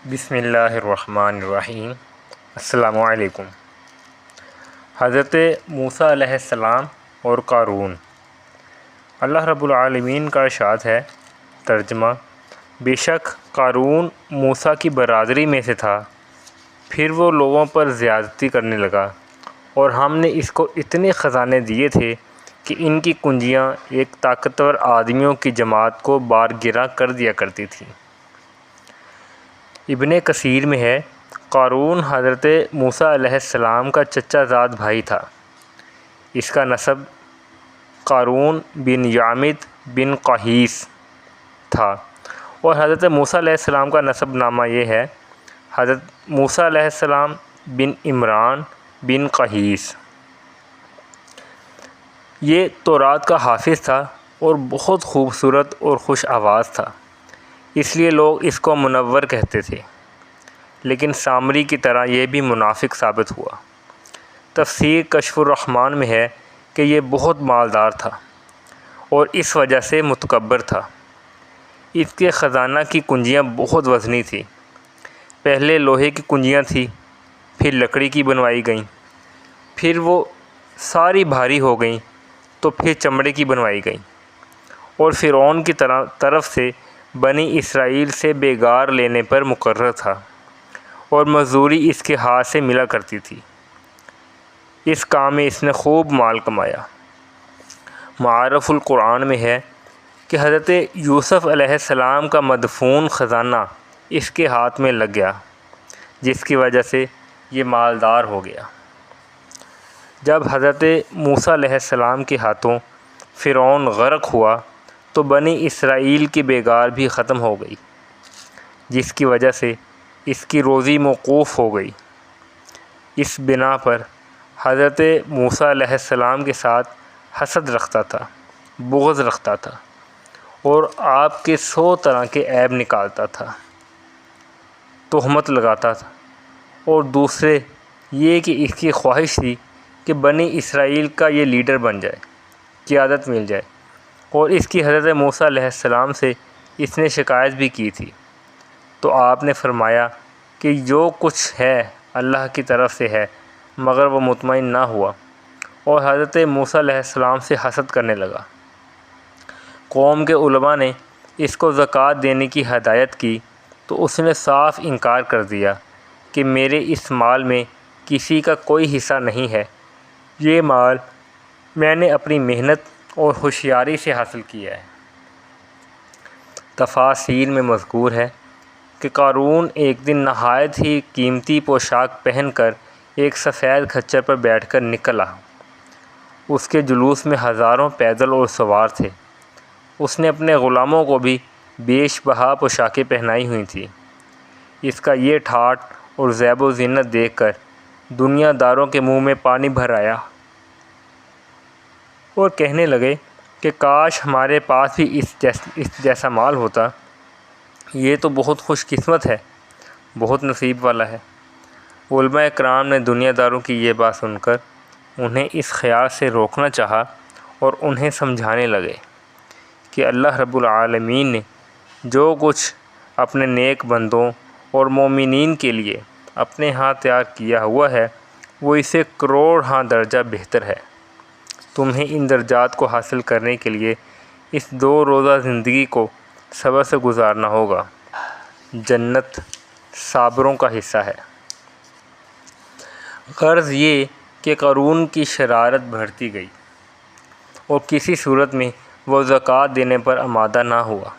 بسم اللہ الرحمن الرحیم۔ السلام علیکم۔ حضرت موسیٰ علیہ السلام اور قارون۔ اللہ رب العالمین کا ارشاد ہے، ترجمہ: بے شک قارون موسیٰ کی برادری میں سے تھا، پھر وہ لوگوں پر زیادتی کرنے لگا، اور ہم نے اس کو اتنے خزانے دیے تھے کہ ان کی کنجیاں ایک طاقتور آدمیوں کی جماعت کو بارگراں کر دیا کرتی تھیں۔ ابن کثیر میں ہے، قارون حضرت موسیٰ علیہ السلام کا چچا زاد بھائی تھا۔ اس کا نسب قارون بن یامد بن قیس تھا، اور حضرت موسیٰ علیہ السلام کا نسب نامہ یہ ہے: حضرت موسیٰ علیہ السلام بن عمران بن قیس۔ یہ تورات کا حافظ تھا اور بہت خوبصورت اور خوش آواز تھا، اس لیے لوگ اس کو منور کہتے تھے، لیکن سامری کی طرح یہ بھی منافق ثابت ہوا۔ تفسیر کشف الرحمن میں ہے کہ یہ بہت مالدار تھا اور اس وجہ سے متکبر تھا۔ اس کے خزانہ کی کنجیاں بہت وزنی تھیں۔ پہلے لوہے کی کنجیاں تھیں، پھر لکڑی کی بنوائی گئیں، پھر وہ ساری بھاری ہو گئیں تو پھر چمڑے کی بنوائی گئیں، اور فرعون کی طرف سے بنی اسرائیل سے بیگار لینے پر مقرر تھا، اور مزدوری اس کے ہاتھ سے ملا کرتی تھی۔ اس کام میں اس نے خوب مال کمایا۔ معارف القرآن میں ہے کہ حضرت یوسف علیہ السلام کا مدفون خزانہ اس کے ہاتھ میں لگ گیا، جس کی وجہ سے یہ مالدار ہو گیا۔ جب حضرت موسیٰ علیہ السلام کے ہاتھوں فرعون غرق ہوا تو بنی اسرائیل کی بیگار بھی ختم ہو گئی، جس کی وجہ سے اس کی روزی موقوف ہو گئی۔ اس بنا پر حضرت موسیٰ علیہ السلام کے ساتھ حسد رکھتا تھا، بغض رکھتا تھا، اور آپ کے 100 طرح کے عیب نکالتا تھا، تہمت لگاتا تھا، اور دوسرے یہ کہ اس کی خواہش تھی کہ بنی اسرائیل کا یہ لیڈر بن جائے، قیادت مل جائے، اور اس کی حضرت موسیٰ علیہ السلام سے اس نے شکایت بھی کی تھی۔ تو آپ نے فرمایا کہ جو کچھ ہے اللہ کی طرف سے ہے، مگر وہ مطمئن نہ ہوا اور حضرت موسیٰ علیہ السلام سے حسد کرنے لگا۔ قوم کے علماء نے اس کو زکوٰۃ دینے کی ہدایت کی تو اس نے صاف انکار کر دیا کہ میرے اس مال میں کسی کا کوئی حصہ نہیں ہے، یہ مال میں نے اپنی محنت اور ہوشیاری سے حاصل کیا ہے۔ تفاسیر میں مذکور ہے کہ قارون ایک دن نہایت ہی قیمتی پوشاک پہن کر ایک سفید کھچر پر بیٹھ کر نکلا۔ اس کے جلوس میں ہزاروں پیدل اور سوار تھے۔ اس نے اپنے غلاموں کو بھی بیش بہا پوشاکیں پہنائی ہوئی تھیں۔ اس کا یہ ٹھاٹھ اور زیب و زینت دیکھ کر دنیا داروں کے منہ میں پانی بھر آیا اور کہنے لگے کہ کاش ہمارے پاس بھی اس جیسا مال ہوتا، یہ تو بہت خوش قسمت ہے، بہت نصیب والا ہے۔ علماء کرام نے دنیا داروں کی یہ بات سن کر انہیں اس خیال سے روکنا چاہا اور انہیں سمجھانے لگے کہ اللہ رب العالمین نے جو کچھ اپنے نیک بندوں اور مومنین کے لیے اپنے ہاں تیار کیا ہوا ہے، وہ اسے کروڑ ہاں درجہ بہتر ہے۔ تمہیں ان درجات کو حاصل کرنے کے لیے اس 2 روزہ زندگی کو صبر سے گزارنا ہوگا۔ جنت صابروں کا حصہ ہے۔ غرض یہ کہ قارون کی شرارت بڑھتی گئی اور کسی صورت میں وہ زکوٰۃ دینے پر آمادہ نہ ہوا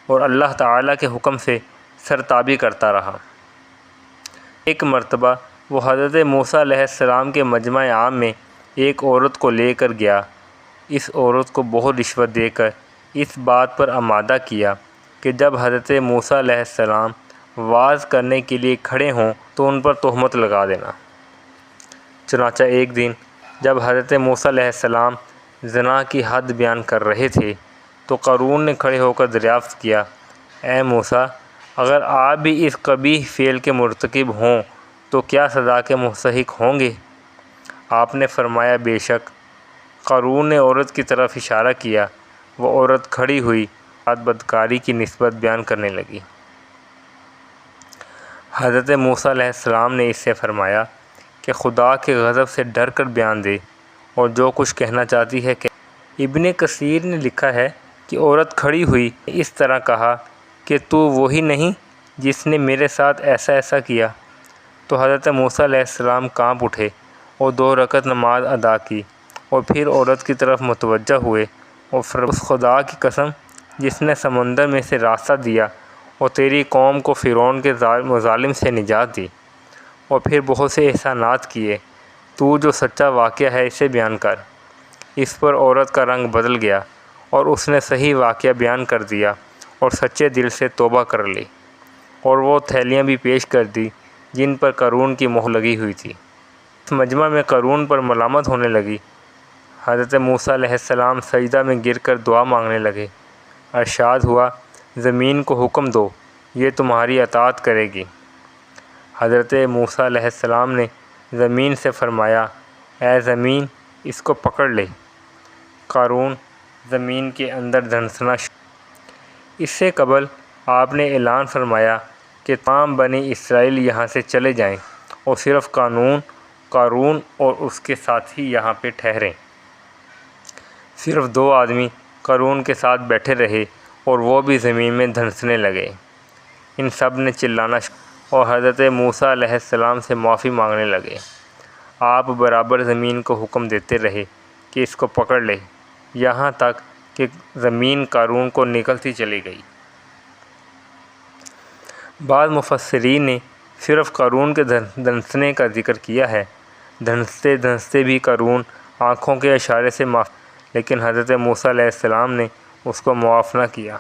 اور اللہ تعالیٰ کے حکم سے سرتابی کرتا رہا۔ ایک مرتبہ وہ حضرت موسیٰ علیہ السلام کے مجمع عام میں ایک عورت کو لے کر گیا۔ اس عورت کو بہت رشوت دے کر اس بات پر آمادہ کیا کہ جب حضرت موسیٰ علیہ السلام وعظ کرنے کے لیے کھڑے ہوں تو ان پر تہمت لگا دینا۔ چنانچہ ایک دن جب حضرت موسیٰ علیہ السلام زنا کی حد بیان کر رہے تھے تو قارون نے کھڑے ہو کر دریافت کیا، اے موسیٰ، اگر آپ بھی اس قبیح فعل کے مرتکب ہوں تو کیا سزا کے مستحق ہوں گے؟ آپ نے فرمایا، بے شک۔ قارون نے عورت کی طرف اشارہ کیا۔ وہ عورت کھڑی ہوئی بدکاری کی نسبت بیان کرنے لگی۔ حضرت موسیٰ علیہ السلام نے اس سے فرمایا کہ خدا کے غضب سے ڈر کر بیان دے اور جو کچھ کہنا چاہتی ہے کہ ابن کثیر نے لکھا ہے کہ عورت کھڑی ہوئی اس طرح کہا کہ تو وہی نہیں جس نے میرے ساتھ ایسا ایسا کیا۔ تو حضرت موسیٰ علیہ السلام کانپ اٹھے اور 2 رکعت نماز ادا کی اور پھر عورت کی طرف متوجہ ہوئے اور اس خدا کی قسم جس نے سمندر میں سے راستہ دیا اور تیری قوم کو فرعون کے ظالم سے نجات دی اور پھر بہت سے احسانات کیے، تو جو سچا واقعہ ہے اسے بیان کر۔ اس پر عورت کا رنگ بدل گیا اور اس نے صحیح واقعہ بیان کر دیا اور سچے دل سے توبہ کر لی، اور وہ تھیلیاں بھی پیش کر دی جن پر قارون کی مہر لگی ہوئی تھی۔ اس مجمع میں قارون پر ملامت ہونے لگی۔ حضرت موسیٰ علیہ السلام سجدہ میں گر کر دعا مانگنے لگے۔ ارشاد ہوا، زمین کو حکم دو، یہ تمہاری اطاعت کرے گی۔ حضرت موسیٰ علیہ السلام نے زمین سے فرمایا، اے زمین اس کو پکڑ لے۔ قارون زمین کے اندر دھنسنا اس سے قبل آپ نے اعلان فرمایا کہ تمام بنی اسرائیل یہاں سے چلے جائیں اور صرف قارون اور اس کے ساتھی یہاں پہ ٹھہریں۔ صرف 2 آدمی قارون کے ساتھ بیٹھے رہے اور وہ بھی زمین میں دھنسنے لگے۔ ان سب نے چلانا اور حضرت موسیٰ علیہ السلام سے معافی مانگنے لگے۔ آپ برابر زمین کو حکم دیتے رہے کہ اس کو پکڑ لے، یہاں تک کہ زمین قارون کو نگلتی چلی گئی۔ بعض مفسرین نے صرف قارون کے دھنسنے کا ذکر کیا ہے۔ دھنستے دھنستے بھی قارون آنکھوں کے اشارے سے معاف، لیکن حضرت موسیٰ علیہ السلام نے اس کو معاف نہ کیا۔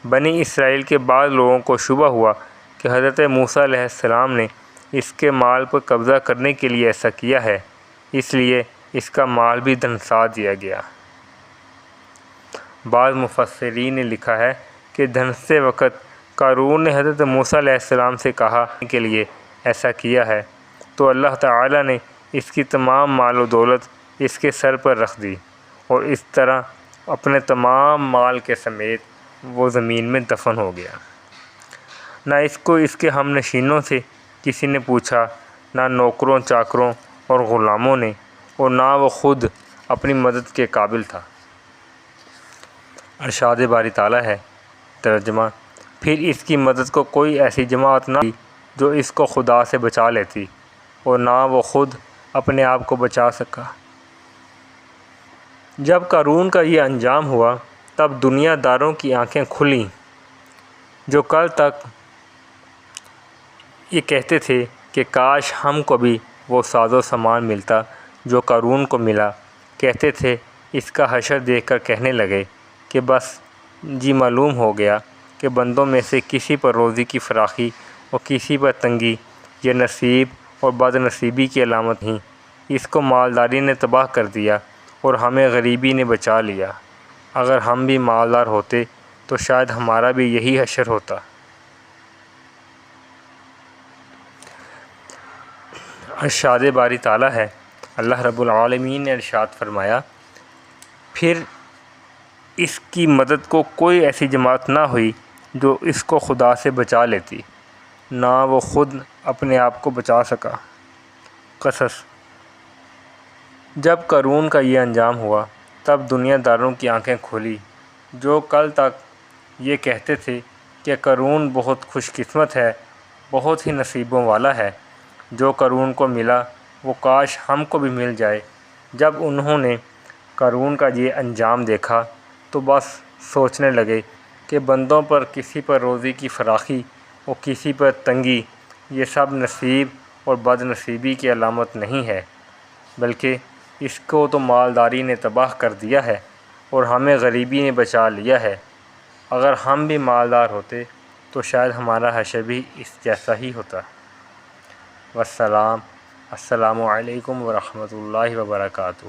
بنی اسرائیل کے بعض لوگوں کو شبہ ہوا کہ حضرت موسیٰ علیہ السلام نے اس کے مال پر قبضہ کرنے کے لیے ایسا کیا ہے، اس لیے اس کا مال بھی دھنسا دیا گیا۔ بعض مفسرین نے لکھا ہے کہ دھنستے وقت قارون نے حضرت موسیٰ علیہ السلام سے کہا کے لیے ایسا کیا ہے، تو اللہ تعالیٰ نے اس کی تمام مال و دولت اس کے سر پر رکھ دی اور اس طرح اپنے تمام مال کے سمیت وہ زمین میں دفن ہو گیا۔ نہ اس کو اس کے ہم نشینوں سے کسی نے پوچھا، نہ نوکروں چاکروں اور غلاموں نے، اور نہ وہ خود اپنی مدد کے قابل تھا۔ ارشاد باری تعالیٰ ہے، ترجمہ، پھر اس کی مدد کو کوئی ایسی جماعت نہ دی جو اس کو خدا سے بچا لیتی، اور نہ وہ خود اپنے آپ کو بچا سکا۔ جب قارون کا یہ انجام ہوا تب دنیا داروں کی آنکھیں کھلیں، جو کل تک یہ کہتے تھے کہ کاش ہم کو بھی وہ ساز و سامان ملتا جو قارون کو ملا۔ کہتے تھے، اس کا حشر دیکھ کر کہنے لگے کہ بس جی معلوم ہو گیا کہ بندوں میں سے کسی پر روزی کی فراخی اور کسی پر تنگی یہ نصیب اور بد نصیبی کی علامت نہیں۔ اس کو مالداری نے تباہ کر دیا اور ہمیں غریبی نے بچا لیا۔ اگر ہم بھی مالدار ہوتے تو شاید ہمارا بھی یہی حشر ہوتا۔ ارشاد باری تعالیٰ ہے، اللہ رب العالمین نے ارشاد فرمایا، پھر اس کی مدد کو کوئی ایسی جماعت نہ ہوئی جو اس کو خدا سے بچا لیتی، نہ وہ خود اپنے آپ کو بچا سکا۔ قصص۔ جب قارون کا یہ انجام ہوا تب دنیا داروں کی آنکھیں کھلی، جو کل تک یہ کہتے تھے کہ قارون بہت خوش قسمت ہے، بہت ہی نصیبوں والا ہے۔ جو قارون کو ملا وہ کاش ہم کو بھی مل جائے۔ جب انہوں نے قارون کا یہ انجام دیکھا تو بس سوچنے لگے کہ بندوں پر کسی پر روزی کی فراخی اور کسی پر تنگی یہ سب نصیب اور بد نصیبی کی علامت نہیں ہے، بلکہ اس کو تو مالداری نے تباہ کر دیا ہے اور ہمیں غریبی نے بچا لیا ہے۔ اگر ہم بھی مالدار ہوتے تو شاید ہمارا حشر بھی اس جیسا ہی ہوتا۔ والسلام، السلام علیکم ورحمۃ اللہ وبرکاتہ۔